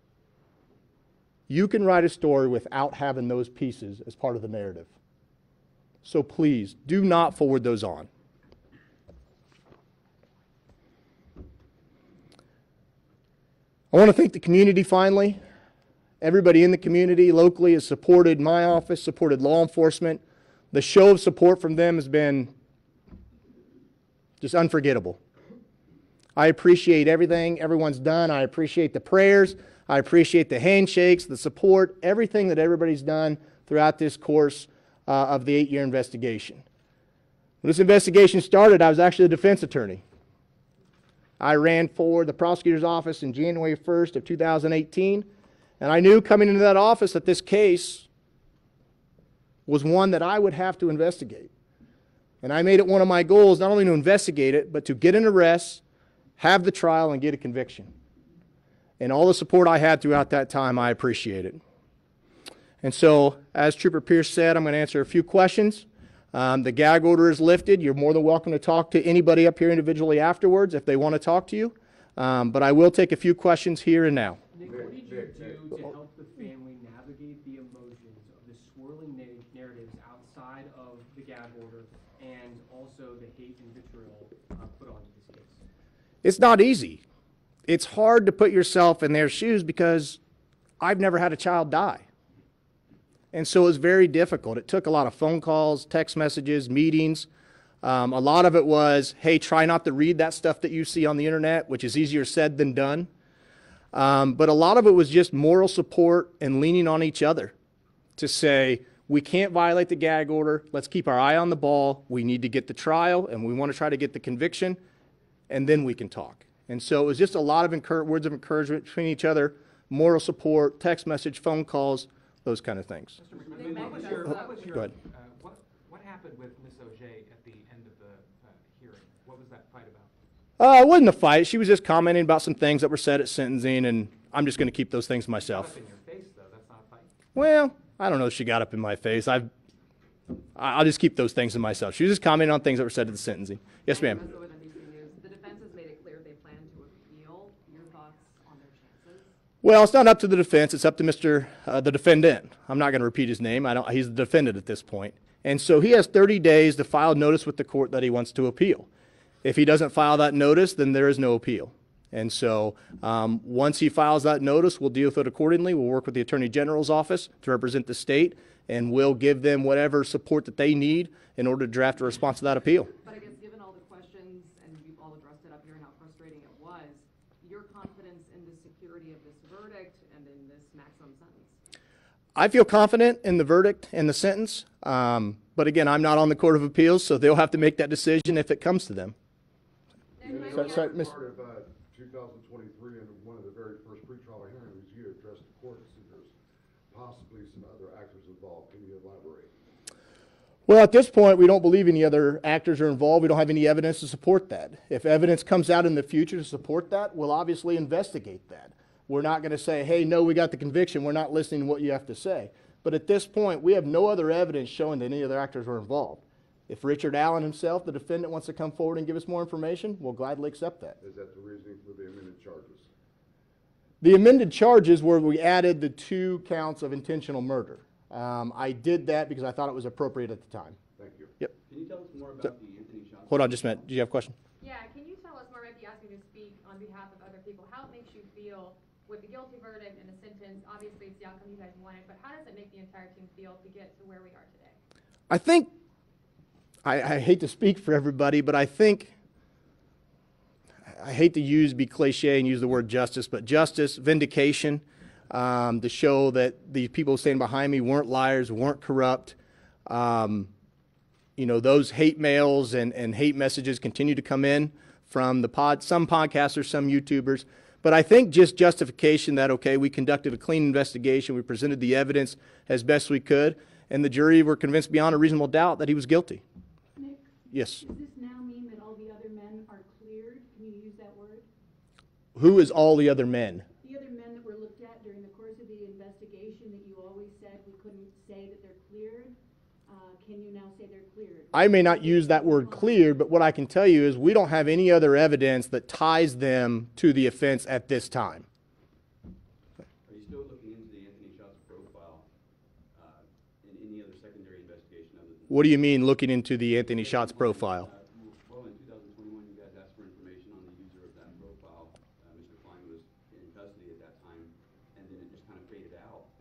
You can write a story without having those pieces as part of the narrative. So please, do not forward those on. I want to thank the community finally. Everybody in the community locally has supported my office, supported law enforcement. The show of support from them has been just unforgettable. I appreciate everything everyone's done. I appreciate the prayers. I appreciate the handshakes, the support, everything that everybody's done throughout this course of the 8-year investigation. When this investigation started, I was actually a defense attorney. I ran for the prosecutor's office in January 1st of 2018, and I knew coming into that office that this case was one that I would have to investigate. And I made it one of my goals not only to investigate it, but to get an arrest, have the trial, and get a conviction. And all the support I had throughout that time, I appreciate it. And so, as Trooper Pierce said, I'm going to answer a few questions. The gag order is lifted. You're more than welcome to talk to anybody up here individually afterwards if they want to talk to you. But I will take a few questions here and now. Nick, what did you do to help the family navigate the emotions of the swirling narratives outside of the gag order and also the hate and vitriol put onto this case? It's not easy. It's hard to put yourself in their shoes because I've never had a child die. And so it was very difficult. It took a lot of phone calls, text messages, meetings. A lot of it was, hey, try not to read that stuff that you see on the internet, which is easier said than done. But a lot of it was just moral support and leaning on each other to say, we can't violate the gag order. Let's keep our eye on the ball. We need to get the trial, and we want to try to get the conviction, and then we can talk. And so it was just a lot of words of encouragement between each other, moral support, text message, phone calls, those kind of things. Mr. McMahon, Go ahead. What happened with Miss O'Shea at the end of the hearing? What was that fight about? It wasn't a fight. She was just commenting about some things that were said at sentencing, and I'm just going to keep those things to myself. Up in your face, though. That's not a fight. Well, I don't know if she got up in my face. I'll just keep those things to myself. She was just commenting on things that were said at the sentencing. Yes, ma'am. The defense has made it clear they plan to appeal. Your thoughts on their chances? Well, it's not up to the defense. It's up to the defendant. I'm not going to repeat his name. He's the defendant at this point. And so he has 30 days to file notice with the court that he wants to appeal. If he doesn't file that notice, then there is no appeal. And so once he files that notice, we'll deal with it accordingly. We'll work with the Attorney General's office to represent the state, and we'll give them whatever support that they need in order to draft a response to that appeal. But I guess given all the questions, and you've all addressed it up here and how frustrating it was, your confidence in the security of this verdict and in this maximum sentence? I feel confident in the verdict and the sentence. But again, I'm not on the Court of Appeals, so they'll have to make that decision if it comes to them. Sorry, Miss. Part of 2023, and one of the very first pretrial hearings, you addressed the court as possibly some other actors involved. Can you elaborate? Well, at this point, we don't believe any other actors are involved. We don't have any evidence to support that. If evidence comes out in the future to support that, we'll obviously investigate that. We're not going to say, hey, no, we got the conviction. We're not listening to what you have to say. But at this point, we have no other evidence showing that any other actors were involved. If Ricard Allen himself, the defendant, wants to come forward and give us more information, we'll gladly accept that. Is that the reasoning for the amended charges? The amended charges were we added the 2 counts of intentional murder. I did that because I thought it was appropriate at the time. Thank you. Yep. Can you tell us more about the Anthony Johnson? Hold on just a minute. Do you have a question? Yeah, can you tell us more, might be asking you to speak on behalf of other people, how it makes you feel with the guilty verdict and the sentence? Obviously, it's the outcome you guys wanted, but how does it make the entire team feel to get to where we are today? I think, I hate to speak for everybody, but I think, I hate to be cliche and use the word justice, but justice, vindication, to show that the people standing behind me weren't liars, weren't corrupt. You know, those hate mails and hate messages continue to come in from some podcasters, some YouTubers. But I think just justification that, okay, we conducted a clean investigation, we presented the evidence as best we could, and the jury were convinced beyond a reasonable doubt that he was guilty. Nick? Yes. Does this now mean that all the other men are cleared? Can you use that word? Who is all the other men? The other men that were looked at during the course of the investigation that you always said we couldn't say that they're cleared, can you now say they're cleared? I may not use that word cleared, but what I can tell you is we don't have any other evidence that ties them to the offense at this time. Are you still looking into the Anthony Shots profile in any other secondary investigation other than? What do you mean looking into the Anthony Shots profile? Well, in 2021, you guys asked for information on the user of that profile. Mr. Klein was in custody at that time, and then it just kind of faded out.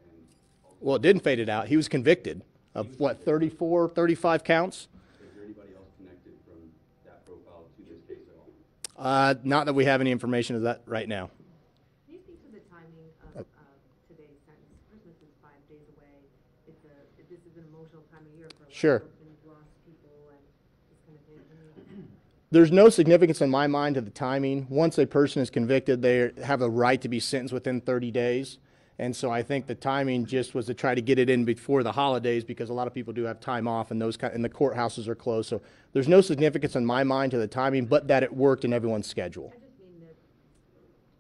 Well, it didn't fade it out. He was convicted of what, 34, 35 counts? Is there anybody else connected from that profile to this case at all? Not that we have any information of that right now. Can you speak to the timing of today's sentence? Christmas is 5 days away. This is an emotional time of year for a lot Sure. of folks, and you've lost people and this kind of thing. There's no significance in my mind to the timing. Once a person is convicted, they have a right to be sentenced within 30 days. And so I think the timing just was to try to get it in before the holidays because a lot of people do have time off and and the courthouses are closed. So there's no significance in my mind to the timing, but that it worked in everyone's schedule. I just mean that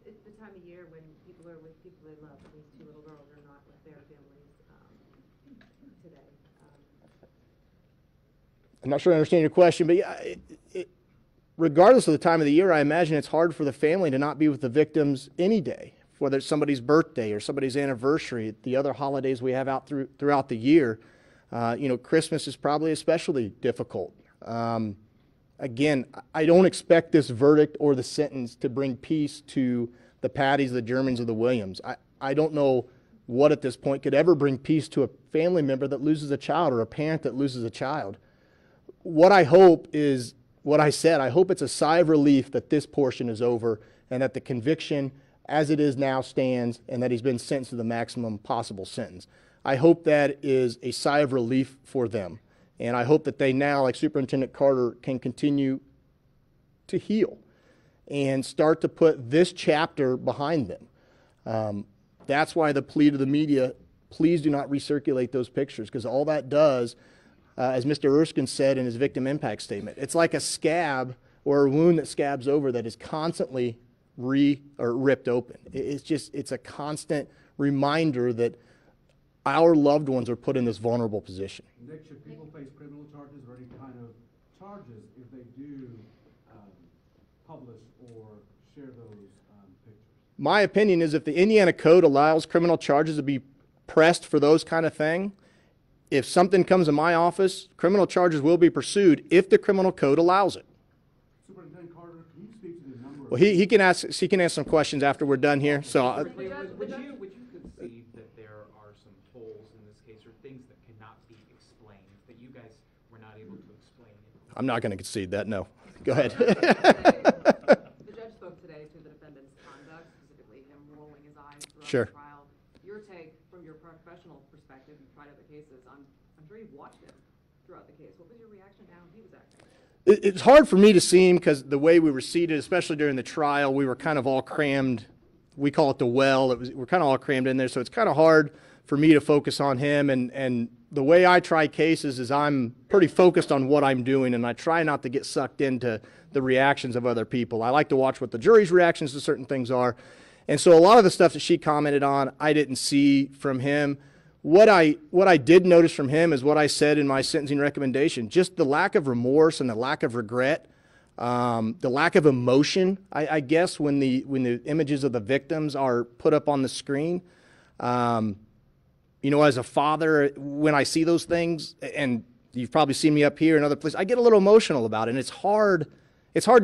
it's the time of year when people are with people they love. These 2 little girls are not with their families today. I'm not sure I understand your question, but yeah, regardless of the time of the year, I imagine it's hard for the family to not be with the victims any day. Whether it's somebody's birthday or somebody's anniversary, the other holidays we have out throughout the year, you know, Christmas is probably especially difficult. Again, I don't expect this verdict or the sentence to bring peace to the Patties, the Germans, or the Williams. I don't know what at this point could ever bring peace to a family member that loses a child or a parent that loses a child. What I hope is what I said. I hope it's a sigh of relief that this portion is over and that the conviction as it is now stands and that he's been sentenced to the maximum possible sentence. I hope that is a sigh of relief for them. And I hope that they now, like Superintendent Carter, can continue to heal and start to put this chapter behind them. That's why the plea to the media, please do not recirculate those pictures, because all that does, as Mr. Erskine said in his victim impact statement, it's like a scab or a wound that scabs over that is constantly ripped open. It's a constant reminder that our loved ones are put in this vulnerable position. Nick, should people face criminal charges or any kind of charges if they do publish or share those pictures? My opinion is if the Indiana Code allows criminal charges to be pressed for those kind of thing, if something comes in my office, criminal charges will be pursued if the criminal code allows it. Superintendent Carter, can you speak to the number? Well, he can ask some questions after we're done here. So Would you concede that there are some holes in this case or things that cannot be explained that you guys were not able to explain? I'm not going to concede that. No. Go ahead. The judge spoke today to the defendant's conduct, specifically him rolling his eyes throughout Sure. the trial. Your take from your professional perspective, you've tried other cases. I'm sure you've watched him throughout the case. What was your reaction to how he was acting? It's hard for me to see him because the way we were seated, especially during the trial, we were kind of all crammed. We call it the well. We're kind of all crammed in there, so it's kind of hard for me to focus on him. And the way I try cases is I'm pretty focused on what I'm doing, and I try not to get sucked into the reactions of other people. I like to watch what the jury's reactions to certain things are. And so a lot of the stuff that she commented on, I didn't see from him. What I did notice from him is what I said in my sentencing recommendation, just the lack of remorse and the lack of regret, the lack of emotion, I guess, when the images of the victims are put up on the screen. You know, as a father, when I see those things, and you've probably seen me up here and other places, I get a little emotional about it, and it's hard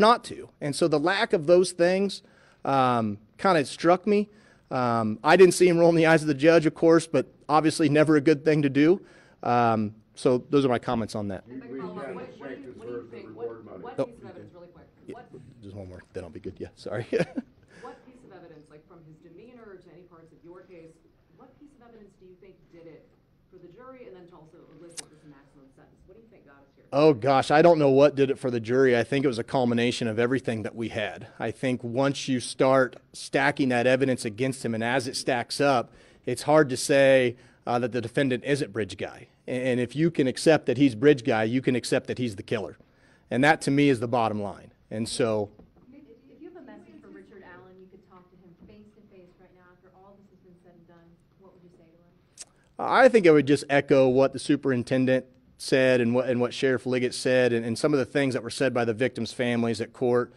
not to. And so the lack of those things kind of struck me. I didn't see him roll in the eyes of the judge, of course, but obviously never a good thing to do. So those are my comments on that. What piece of evidence, really quick? Just one more, then I'll be good. Yeah, sorry. What piece of evidence, like from his demeanor to any parts of your case, what piece of evidence do you think did it for the jury and then to also elicit this maximum sentence? What do you think got us here? Oh gosh, I don't know what did it for the jury. I think it was a culmination of everything that we had. I think once you start stacking that evidence against him, and as it stacks up, it's hard to say that the defendant isn't Bridge Guy. And if you can accept that he's Bridge Guy, you can accept that he's the killer. And that to me is the bottom line. And so, If you have a message for Ricard Allen, you could talk to him face to face right now after all this has been said and done, what would you say to him? I think I would just echo what the superintendent said and what Sheriff Liggett said, and some of the things that were said by the victims' families at court.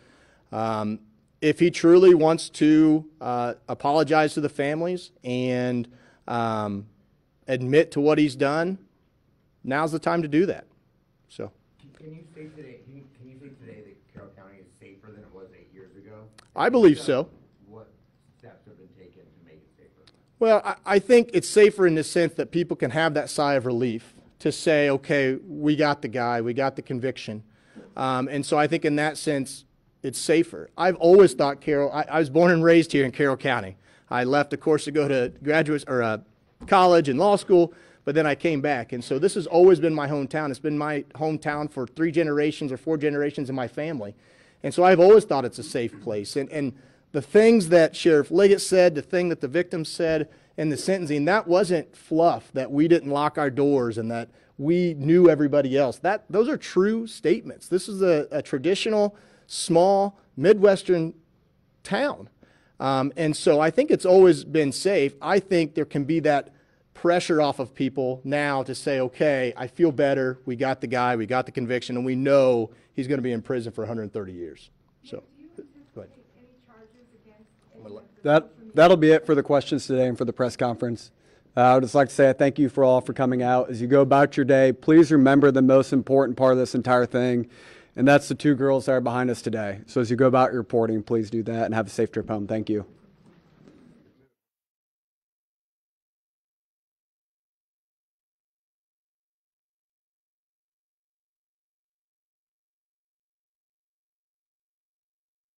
If he truly wants to apologize to the families and admit to what he's done, now's the time to do that. So. Can you say today that Carroll County is safer than it was 8 years ago? I believe so. What steps have been taken to make it safer? Well, I think it's safer in the sense that people can have that sigh of relief to say, okay, we got the guy, we got the conviction. And so I think in that sense, it's safer. I've always thought I was born and raised here in Carroll County. I left, of course, to go to college and law school, but then I came back. And so this has always been my hometown. It's been my hometown for 3 generations or 4 generations in my family. And so I've always thought it's a safe place. And the things that Sheriff Liggett said, the thing that the victims said in the sentencing, that wasn't fluff, that we didn't lock our doors and that we knew everybody else. Those are true statements. This is a traditional, small, Midwestern town. And so I think it's always been safe. I think there can be that pressure off of people now to say, okay, I feel better. We got the guy, we got the conviction, and we know he's going to be in prison for 130 years. So, go ahead. That'll be it for the questions today and for the press conference. I would just like to say thank you for all for coming out. As you go about your day, please remember the most important part of this entire thing, and that's the 2 girls that are behind us today. So as you go about your reporting, please do that and have a safe trip home. Thank you.